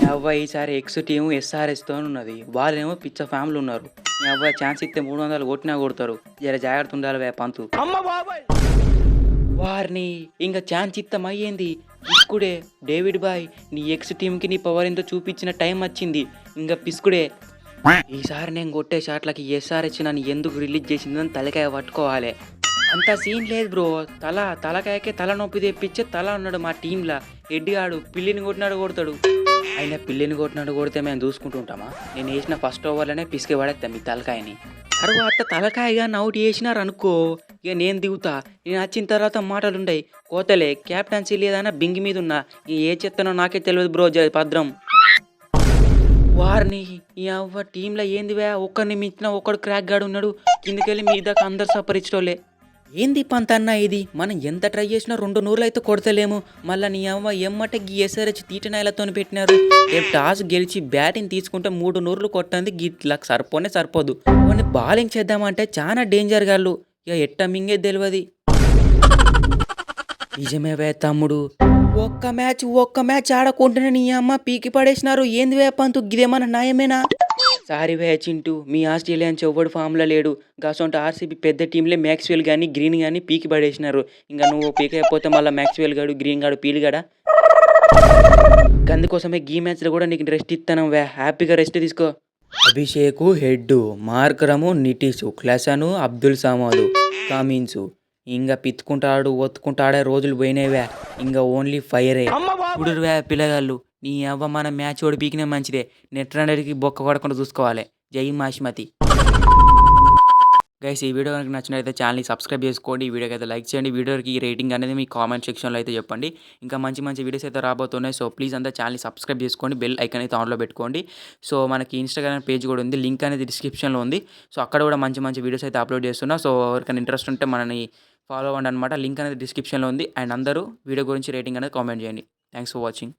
అవ్వ ఈసారి X team ఎస్ఆర్ఎస్‌తో ఉన్నది. వాళ్ళేమో పిచ్చ ఫ్యామ్‌లో ఉన్నారు. అవ్వ ఛాన్స్ ఇస్తే 300 కొట్టినా కొడతారు. జర జాగ్రత్త ఉండాలివే పంతు. వారిని ఇంక ఛాన్స్ ఇత్తమయ్యేంది పిస్కుడే. డేవిడ్ బాయ్ నీ ఎక్స్ టీంకి నీ పవర్ ఎంతో చూపించిన టైం వచ్చింది. ఇంక పిస్కుడే. ఈసారి నేను కొట్టే షాట్లకి ఎస్ఆర్హెచ్ నన్ను ఎందుకు రిలీజ్ చేసిందని తలకాయ పట్టుకోవాలి. అంత సీన్ లేదు బ్రో. తలకాయకే తలనొప్పి తెప్పించే తల ఉన్నాడు మా టీంలో. ఎడ్డిగాడు పిల్లిని కొట్టినాడు కొడతాడు. అయినా పిల్లిని కొట్టినాడు కొడితే మేము చూసుకుంటూ ఉంటామా? నేను వేసిన ఫస్ట్ ఓవర్లోనే పిసికి పడేస్తాం మీ తలకాయని. తర్వాత తలకాయగా అవుట్ చేసినారు అనుకో, ఇక నేను దిగుతా. నేను వచ్చిన తర్వాత మాటలుండయి. కోతలే క్యాప్టెన్సీ లేదన్నా బింగి మీద ఉన్నా. ఏ చెత్తనో నాకే తెలియదు బ్రో భద్రం. వారిని ఈ అవ్వ టీంలో ఏందివే ఒక్కరిని మించిన ఒక్కడు క్రాక్ గాడు ఉన్నాడు. కిందకెళ్ళి మీ దాకా అందరు సపరించడోలే. ఏంది పంతన్న ఇది? మనం ఎంత ట్రై చేసినా 2 నూర్లు అయితే కొడతలేము. మళ్ళీ నీ అవ్వ ఎమ్మట ఎస్ఆర్హెచ్ తీటనాయలతో పెట్టినారు. రేపు టాస్ గెలిచి బ్యాటింగ్ తీసుకుంటే 3 నూర్లు కొట్టంది గిట్లకు సరిపోదు. వాడిని బాలింగ్ చేద్దామంటే చాలా డేంజర్ గాళ్ళు. ఇక ఎట్ట మింగే తెలియదు. నిజమేవే తమ్ముడు. ఒక్క మ్యాచ్ ఆడకుంటేనే నీ అమ్మ పీకి పడేసినారు. ఏంది వే పంతు గిదేమన్నా న్యాయమేనా? సారీ వే చింటూ, మీ ఆస్ట్రేలియన్స్ ఎవ్వడు ఫామ్లో లేడు. గాసొంట ఆర్సీబీ పెద్ద టీంలే మ్యాక్స్వెల్ కానీ గ్రీన్ కానీ పీకి పడేసినారు. ఇంకా నువ్వు పీకైపోతే మళ్ళీ మ్యాక్స్వెల్ గాడు గ్రీన్ గాడు పీలిగాడా. అందుకోసమే గీ మ్యాచ్లో కూడా నీకు రెస్ట్ ఇస్తాను వే. హ్యాపీగా రెస్ట్ తీసుకో. అభిషేకు హెడ్, మార్కరము నిటీషు, క్లసను అబ్దుల్ సమాదు, కమిన్సు. ఇంకా పిత్తుకుంటాడు ఒత్తుకుంటాడే రోజులు పోయినాయివే. ఇంకా ఓన్లీ ఫైరే. ఇప్పుడు వే పిల్లగాళ్ళు నీ అవ్వ మన మ్యాచ్ ఓడి పీకినా మంచిదే. నెట్ రన్నర్కి బొక్క పడకుండా చూసుకోవాలి. జై మాష్మతి. గైస్ ఈ వీడియో కనుక నచ్చినట్లయితే ఛానల్ని సబ్స్క్రైబ్ చేసుకోండి. ఈ వీడియోకి అయితే లైక్ చేయండి. వీడియోకి రేటింగ్ అనేది మీ కామెంట్ సెక్షన్లో అయితే చెప్పండి. ఇంకా మంచి వీడియోస్ అయితే రాబోతున్నాయి. సో ప్లీజ్ అంతా ఛానల్ని సబ్స్క్రైబ్ చేసుకోండి. బెల్ ఐకాన్ అయితే ఆన్లో పెట్టుకోండి. సో మనకి ఇన్స్టాగ్రామ్ పేజ్ కూడా ఉంది. లింక్ అనేది డిస్క్రిప్షన్లో ఉంది. సో అక్కడ కూడా మంచి వీడియోస్ అయితే అప్లోడ్ చేస్తున్నా. సో ఎవరికైనా ఇంట్రెస్ట్ ఉంటే మనని ఫాలో అవ్వండి అనమాట. లింక్ అనేది డిస్క్రిప్షన్లో ఉంది. అండ్ అందరూ వీడియో గురించి రేటింగ్ అనేది కామెంట్ చేయండి. Thanks for watching.